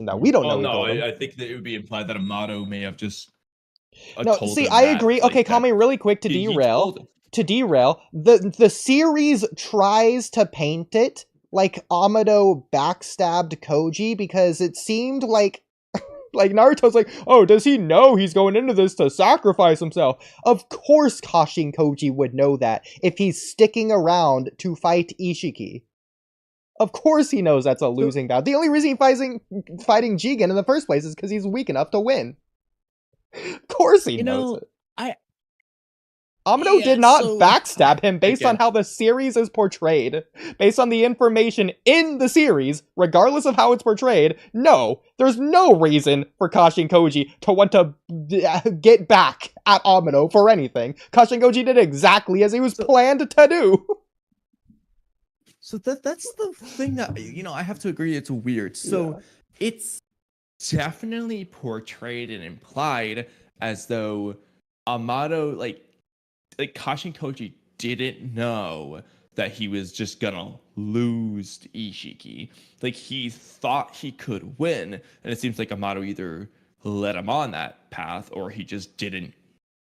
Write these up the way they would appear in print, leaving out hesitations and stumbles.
No, we don't know who no, told him. I think that it would be implied that Amado may have just No, told see, him I that, agree. like, Okay, that Kamui, really quick he told him. to derail. The series tries to paint it like Amado backstabbed Koji because it seemed like Naruto's like, oh, does he know he's going into this to sacrifice himself? Of course Kashin Koji would know that if he's sticking around to fight Ishiki. Of course he knows that's a losing battle. The only reason he's fighting Jigen in the first place is because he's weak enough to win. Of course he knows it. Amado did not backstab him based on how the series is portrayed. Based on the information in the series, regardless of how it's portrayed, no, there's no reason for Kashin Koji to want to get back at Amado for anything. Kashin Koji did exactly as he was planned to do. So that's the thing that, I have to agree it's weird. So it's definitely portrayed and implied as though Amado, like Kashin Koji didn't know that he was just gonna lose to Ishiki. Like, he thought he could win, and it seems like Amado either led him on that path or he just didn't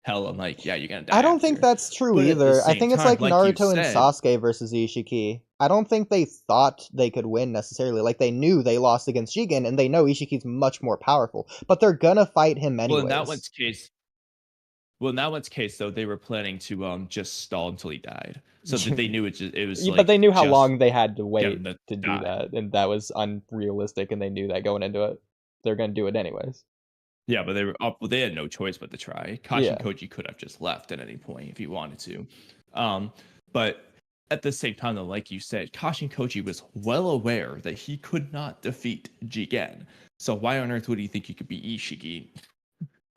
tell him, like, yeah, you're gonna die. I don't think that's true either. I think it's like Naruto and Sasuke versus Ishiki. I don't think they thought they could win necessarily. Like, they knew they lost against Jigen, and they know Ishiki's much more powerful, but they're gonna fight him anyways. Well, in that one's case, though, they were planning to just stall until he died, so that they knew it was. But they knew how long they had to wait to do that, and that was unrealistic, and they knew that going into it. They're gonna do it anyways. Yeah, but they had no choice but to try. Kashin Koji could have just left at any point if he wanted to, but at the same time, though, like you said, Kashin Koji was well aware that he could not defeat Jigen. So why on earth would he think he could be Ishiki,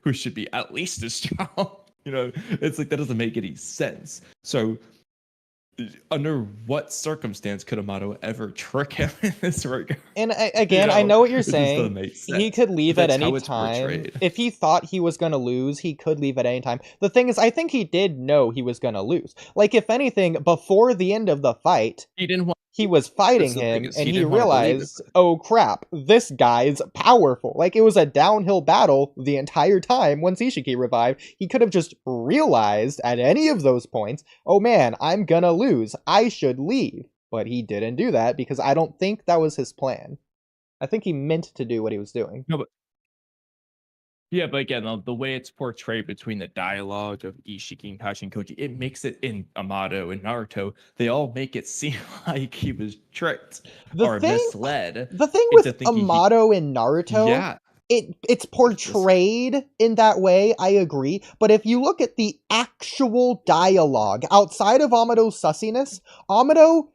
who should be at least as strong? It's like, that doesn't make any sense. So under what circumstance could Amado ever trick him in this regard? And again, I know what you're saying. He could leave at any time. Portrayed. If he thought he was going to lose, he could leave at any time. The thing is, I think he did know he was going to lose. Like, if anything, before the end of the fight, he was fighting him, and he realized, oh crap, this guy's powerful. Like, it was a downhill battle the entire time once Ishiki revived. He could have just realized at any of those points, oh man, I'm gonna lose. I should leave. But he didn't do that because I don't think that was his plan. I think he meant to do what he was doing. No, but again, the way it's portrayed between the dialogue of Ishiki and Kashin Koji, it makes it, in Amado and Naruto, they all make it seem like he was tricked misled. The thing with Amado and Naruto, it's portrayed in that way, I agree. But if you look at the actual dialogue, outside of Amado's sussiness, Amado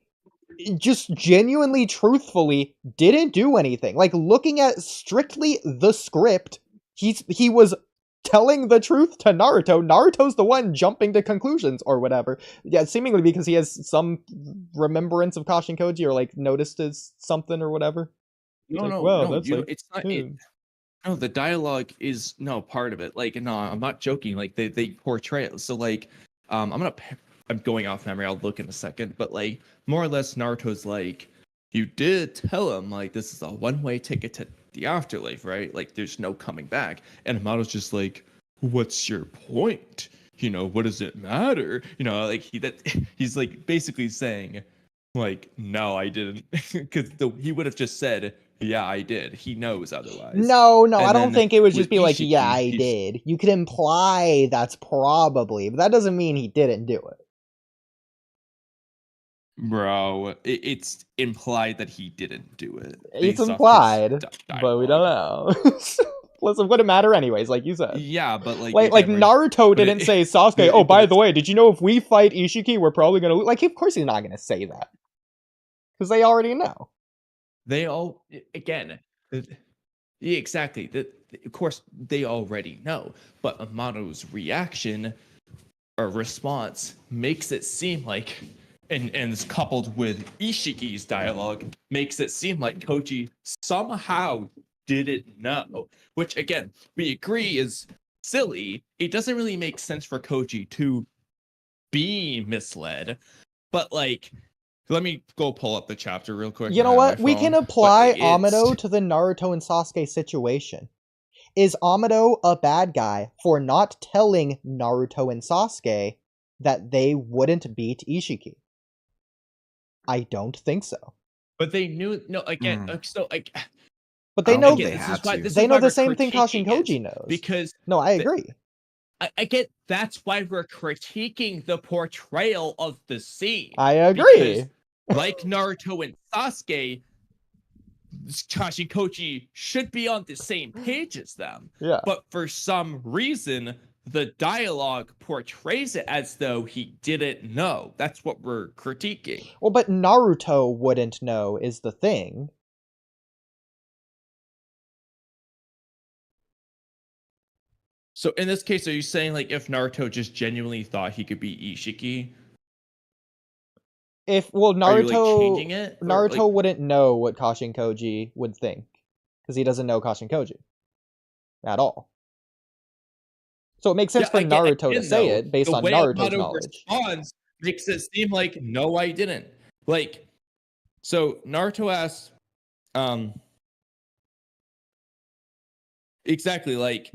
just genuinely, truthfully didn't do anything. Like, looking at strictly the script, he was telling the truth to Naruto. Naruto's the one jumping to conclusions or whatever. Yeah, seemingly because he has some remembrance of Kashin Koji, or like noticed as something or whatever. No, it's not. No, the dialogue is part of it. Like, no, I'm not joking. Like, they portray it. So like, I'm going off memory. I'll look in a second. But like, more or less, Naruto's like, you did tell him, like, this is a one-way ticket to the afterlife, right? Like, there's no coming back. And Amado's just like, what's your point? What does it matter? Like, he's like basically saying, like, no, I didn't, because he would have just said, yeah, I did. He knows otherwise. No, I don't think it would just be like, yeah, I did. You could imply that's probably, but that doesn't mean he didn't do it. Bro, it's implied that he didn't do it. It's implied, but we don't know. Listen, wouldn't matter anyways, like you said. Yeah, but like Naruto didn't say, Sasuke, oh, by the way, did you know if we fight Ishiki, we're probably gonna lose? Like, of course he's not gonna say that. Because they already know. They all, again, exactly. Of course, they already know. But Amado's reaction or response makes it seem like, and it's coupled with Ishiki's dialogue, makes it seem like Koji somehow didn't know. Which, again, we agree is silly. It doesn't really make sense for Koji to be misled. But, like, Let me go pull up the chapter real quick. You know what? We can apply Amado to the Naruto and Sasuke situation. Is Amado a bad guy for not telling Naruto and Sasuke that they wouldn't beat Ishiki? I don't think so. But they knew. No, again. So like. But they know they know the same thing Kashin Koji knows. Because no, I agree. I get that's why we're critiquing the portrayal of the scene. I agree. Like Naruto and Sasuke, Kashin Koji should be on the same page as them. Yeah. But for some reason, the dialogue portrays it as though he didn't know. That's what we're critiquing. Well, but Naruto wouldn't know is the thing. So in this case, are you saying like if Naruto just genuinely thought he could beat Ishiki? Naruto wouldn't know what Kashin Koji would think because he doesn't know Kashin Koji at all. So it makes sense for Naruto to say it based on Naruto's knowledge. Responds makes it seem like no, I didn't. Like, so Naruto asks, exactly like.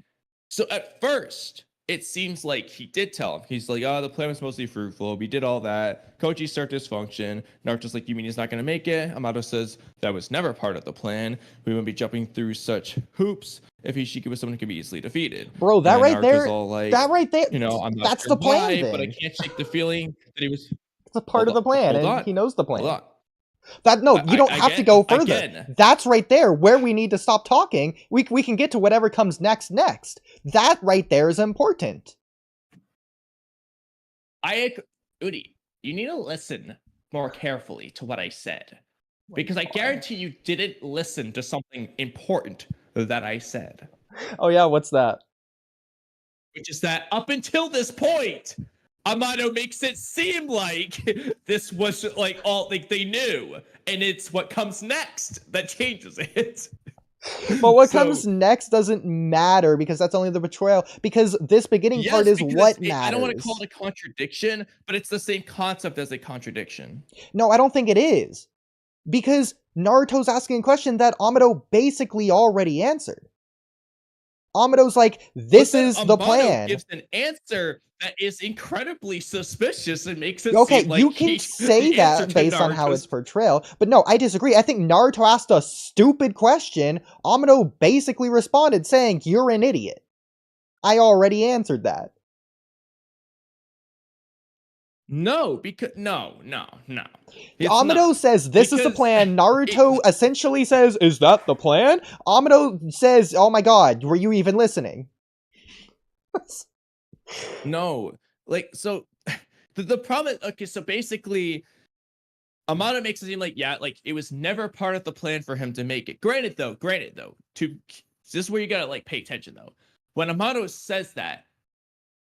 So at first, it seems like he did tell him. He's like, oh, the plan was mostly fruitful. We did all that. Koji start dysfunction. Naruto's like, you mean he's not going to make it? Amado says, that was never part of the plan. We wouldn't be jumping through such hoops if Ishiki was someone who could be easily defeated. Bro, that right there, like, that right there, you know, I'm not that's sure the plan why, thing. But I can't shake the feeling that he was... It's a part of the plan, and he knows the plan. Hold on. You don't have to go further. Again. That's right there where we need to stop talking. We can get to whatever comes next. That right there is important. Oodie, you need to listen more carefully to what I said. Because I guarantee you didn't listen to something important that I said. Oh yeah, what's that? Which is that up until this point, Amado makes it seem like this was like all like they knew, and it's what comes next that changes it. But what comes next doesn't matter because that's only the betrayal. Because this beginning part is what matters. I don't want to call it a contradiction, but it's the same concept as a contradiction. No, I don't think it is. Because Naruto's asking a question that Amado basically already answered. Amado's like, this is the plan. Gives an answer that is incredibly suspicious and makes it okay, seem like you can say that based on how it's portrayed, but no, I disagree. I think Naruto asked a stupid question. Amado basically responded saying, you're an idiot. I already answered that. No, because no. Amado says this is the plan. Naruto essentially says, is that the plan? Amado says, oh my god, were you even listening? No, like, so the problem is, okay, so basically Amado makes it seem like, yeah, like it was never part of the plan for him to make it. Granted though, this is where you gotta like pay attention though. When Amado says that,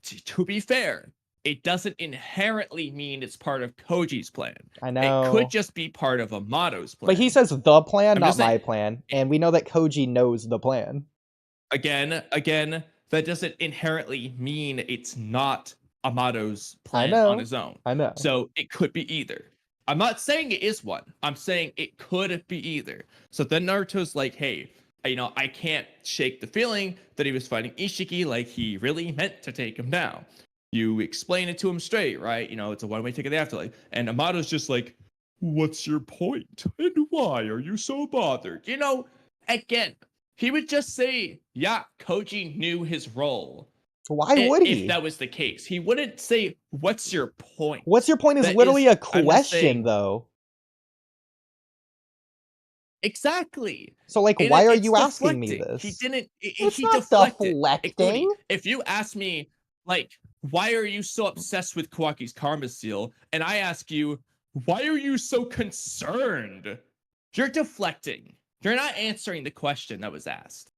to be fair, it doesn't inherently mean it's part of Koji's plan. I know. It could just be part of Amado's plan. But he says the plan, not my plan, and we know that Koji knows the plan. Again, that doesn't inherently mean it's not Amado's plan on his own. I know. So it could be either. I'm not saying it is one. I'm saying it could be either. So then Naruto's like, hey, you know, I can't shake the feeling that he was fighting Ishiki like he really meant to take him down. You explain it to him straight, right? You know, it's a one-way ticket to the afterlife. And Amado's just like, what's your point? And why are you so bothered? You know, again, he would just say, yeah, Koji knew his role. Why would he? If that was the case. He wouldn't say, what's your point? What's your point is literally a question, though. Exactly. So, like, why are you asking me this? He didn't. It's not deflecting. If you ask me, like, why are you so obsessed with Kawaki's karma seal? And I ask you, why are you so concerned? You're deflecting. You're not answering the question that was asked.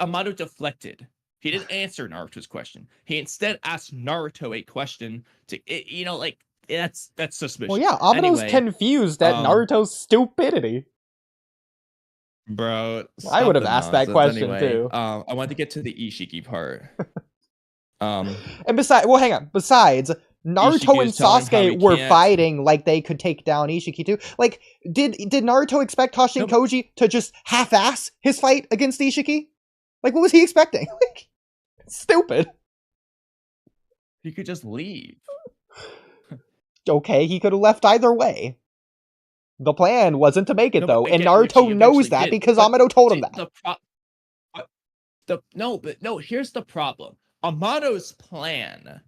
Amado deflected. He didn't answer Naruto's question. He instead asked Naruto a question to, you know, like, that's suspicious. Well, yeah, Amado's confused at Naruto's stupidity. Bro, I would have asked that question too. I wanted to get to the Ishiki part. And besides, well, hang on. Besides, Naruto and Sasuke were fighting like they could take down Ishiki too. Like, did Naruto expect Kashin Koji to just half-ass his fight against Ishiki? Like, what was he expecting? Like, stupid. He could just leave. Okay, he could have left either way. The plan wasn't to make it, though, and Naruto knows that because Amado told him that. Here's the problem. Amado's plan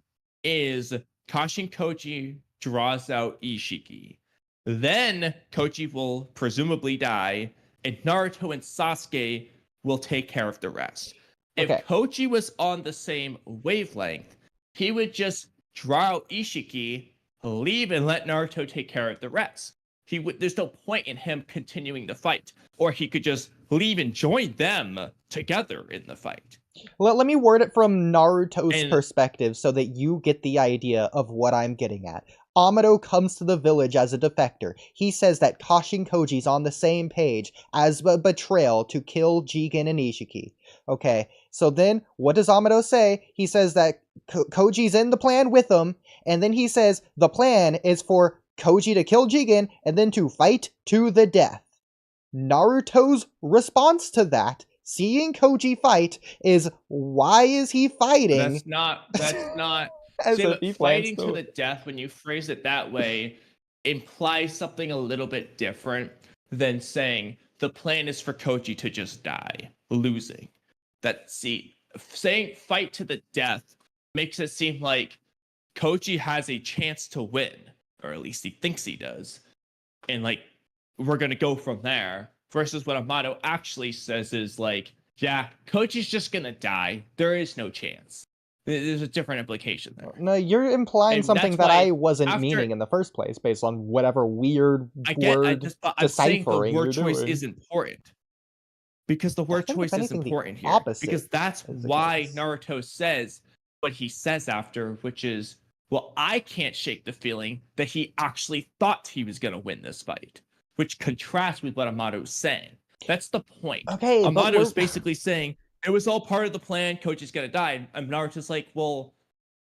is Kashin Koji draws out Ishiki. Then Koji will presumably die, and Naruto and Sasuke will take care of the rest. If Koji was on the same wavelength, he would just draw out Ishiki, leave, and let Naruto take care of the rest. There's no point in him continuing the fight, or he could just leave and join them together in the fight. Let me word it from Naruto's perspective so that you get the idea of what I'm getting at. Amado comes to the village as a defector. He says that Kashin Koji's on the same page as a betrayal to kill Jigen and Ishiki. Okay, so then what does Amado say? He says that Koji's in the plan with him, and then he says the plan is for Koji to kill Jigen and then to fight to the death. Naruto's response to that, seeing Koji fight, is why is he fighting? That's not fighting to the death, when you phrase it that way, implies something a little bit different than saying the plan is for Koji to just die, losing. Saying fight to the death makes it seem like Koji has a chance to win, or at least he thinks he does. And like, we're gonna go from there. Versus what Amado actually says is like, yeah, Koji's just gonna die. There is no chance. There's a different implication there. No, you're implying something that I wasn't meaning in the first place, based on whatever weird word deciphering I'm saying the word choice is important. Because the word choice is important here. Because that's why Naruto says what he says after, which is, well, I can't shake the feeling that he actually thought he was going to win this fight, which contrasts with what Amado's saying. That's the point. Okay, Amado's basically saying, it was all part of the plan, Koji's going to die. And Naruto's like, well,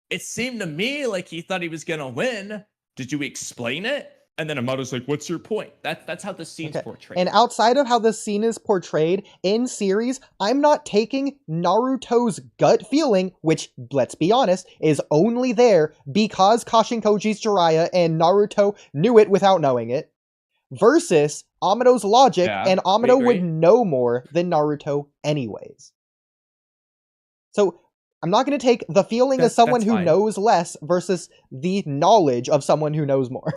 it seemed to me like he thought he was going to win. Did you explain it? And then Amado's like, what's your point? That's how the scene's portrayed. And outside of how the scene is portrayed in series, I'm not taking Naruto's gut feeling, which, let's be honest, is only there because Kashin Koji's Jiraiya and Naruto knew it without knowing it, versus Amado's logic, and Amado would know more than Naruto anyways. So I'm not going to take the feeling of someone who knows less versus the knowledge of someone who knows more.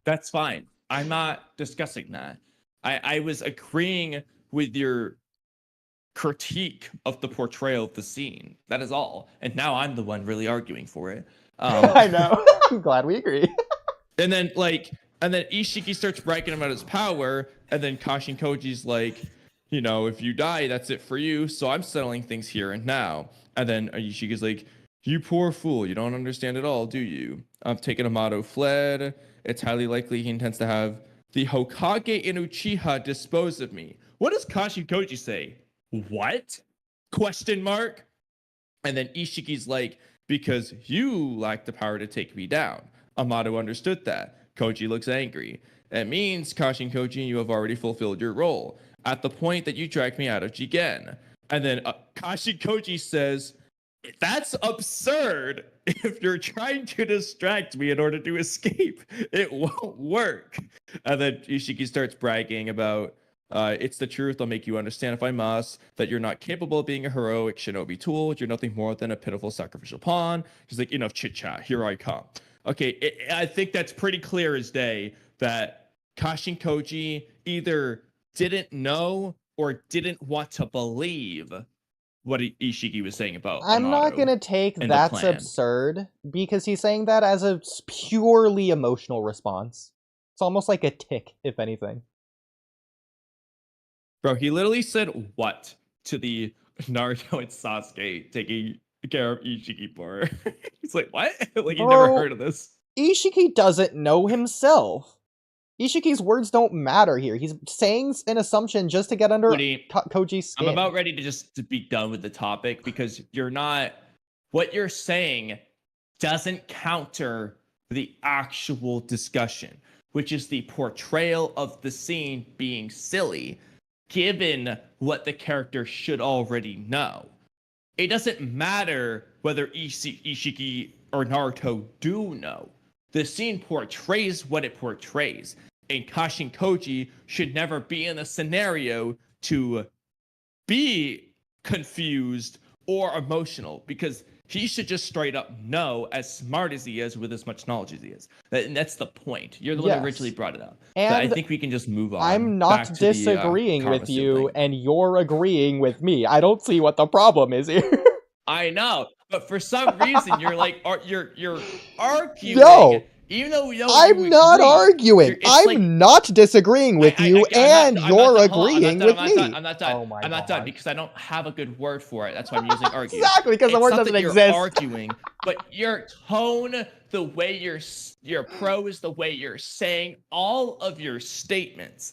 That's fine. I'm not discussing that. I was agreeing with your critique of the portrayal of the scene. That is all. And now I'm the one really arguing for it. I know. I'm glad we agree. And then Ishiki starts bragging about his power, and then Kashin Koji's like, you know, if you die, that's it for you. So I'm settling things here and now. And then Ishiki's like, you poor fool, you don't understand at all, do you? I've taken Amado fled. It's highly likely he intends to have the Hokage and Uchiha dispose of me. What does Kashin Koji say? What? Question mark? And then Ishiki's like, because you lack the power to take me down. Amado understood that. Koji looks angry. That means, Kashin Koji, you have already fulfilled your role at the point that you dragged me out of Jigen. And then Kashin Koji says, that's absurd. If you're trying to distract me in order to escape, it won't work. And then Ishiki starts bragging about, it's the truth. I'll make you understand if I must, that you're not capable of being a heroic shinobi tool. You're nothing more than a pitiful sacrificial pawn. He's like, enough chit chat. Here I come. Okay, I think that's pretty clear as day that Kashin Koji either didn't know or didn't want to believe what Ishiki was saying about I'm Amado not going to take that's absurd, because he's saying that as a purely emotional response. It's almost like a tick, if anything. Bro, he literally said what to the Naruto and Sasuke taking care of Ishiki part. He's like, what? Like, you never heard of this. Ishiki doesn't know himself. Ishiki's words don't matter here. He's saying an assumption just to get under Koji's skin. I'm about ready to be done with the topic, because you're not what you're saying doesn't counter the actual discussion, which is the portrayal of the scene being silly, given what the character should already know. It doesn't matter whether Ishiki or Naruto do know. The scene portrays what it portrays, and Kashin Koji should never be in a scenario to be confused or emotional, because he should just straight up know, as smart as he is with as much knowledge as he is. And that's the point. You're the one who originally brought it up. And so I think we can just move on. I'm not disagreeing with you, and you're agreeing with me. I don't see what the problem is here. I know, but for some reason you're like you're arguing. No, even though we know I'm not arguing. I'm not disagreeing with you, and you're agreeing with me. I'm not done. Oh I'm not done because I don't have a good word for it. That's why I'm using argue. Exactly, because the word doesn't exist. You're arguing, but your tone, the way your prose, the way you're saying all of your statements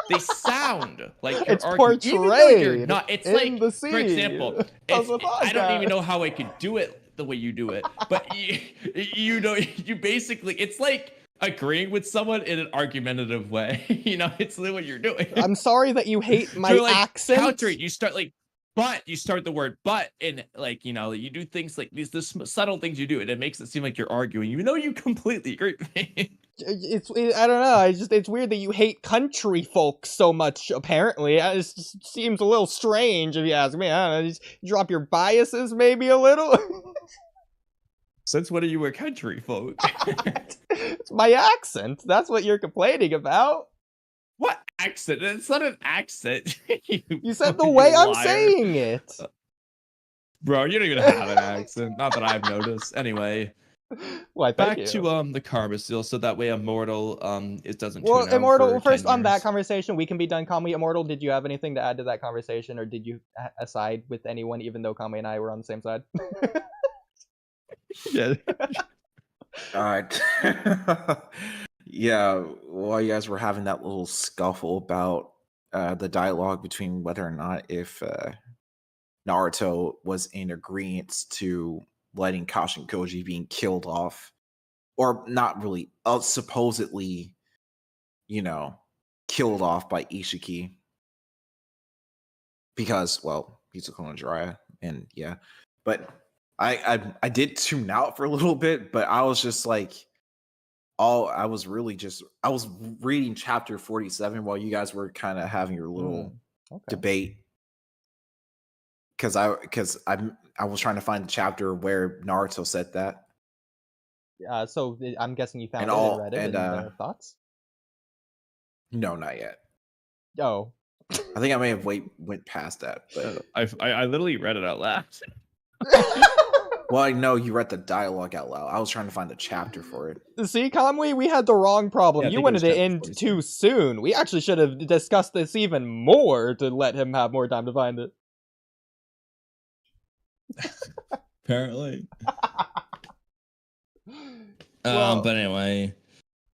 they sound like you're it's arguing, portrayed. You're not. It's like, the scene. For example, I don't even know how I could do it the way you do it, but you basically, it's like agreeing with someone in an argumentative way. It's what you're doing. I'm sorry that you hate my accent. Counter it. You start you start the word but, and you do things like these subtle things you do, and it makes it seem like you're arguing, even though you completely agree with me. I don't know. It's weird that you hate country folk so much. Apparently, it just seems a little strange if you ask me. I don't know. Just drop your biases maybe a little. Since when are you a country folk? It's my accent. That's what you're complaining about. What accent? It's not an accent. You said the way I'm saying it. Bro, you don't even have an accent. Not that I've noticed. Anyway. Well, back to the karma seal, so that way Immortal it doesn't. Well, Immortal. First on that conversation, we can be done. Kamui, Immortal, did you have anything to add to that conversation, or did you aside with anyone, even though Kamui and I were on the same side? Yeah. Alright. Yeah, while you guys were having that little scuffle about the dialogue between whether or not if Naruto was in agreement to letting Kashin Koji being killed off, or not really, supposedly, killed off by Ishiki, because, well, he's a clone of Jiraiya, and yeah, but I did tune out for a little bit, but I was just like, I was reading chapter 47 while you guys were kind of having your little debate, because I was trying to find the chapter where Naruto said that. So I'm guessing you found it and read it. And thoughts? No, not yet. Oh, I think I may have went past that. But I literally read it out loud. Well, I know you read the dialogue out loud. I was trying to find the chapter for it. See, Kamui, we had the wrong problem. Yeah, you wanted to end too soon. We actually should have discussed this even more to let him have more time to find it. Apparently. But anyway.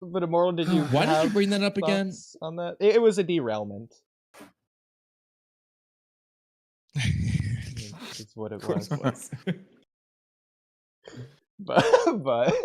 But Immortal, did you? Why did you bring that up again? On that, it was a derailment. It's what it was. But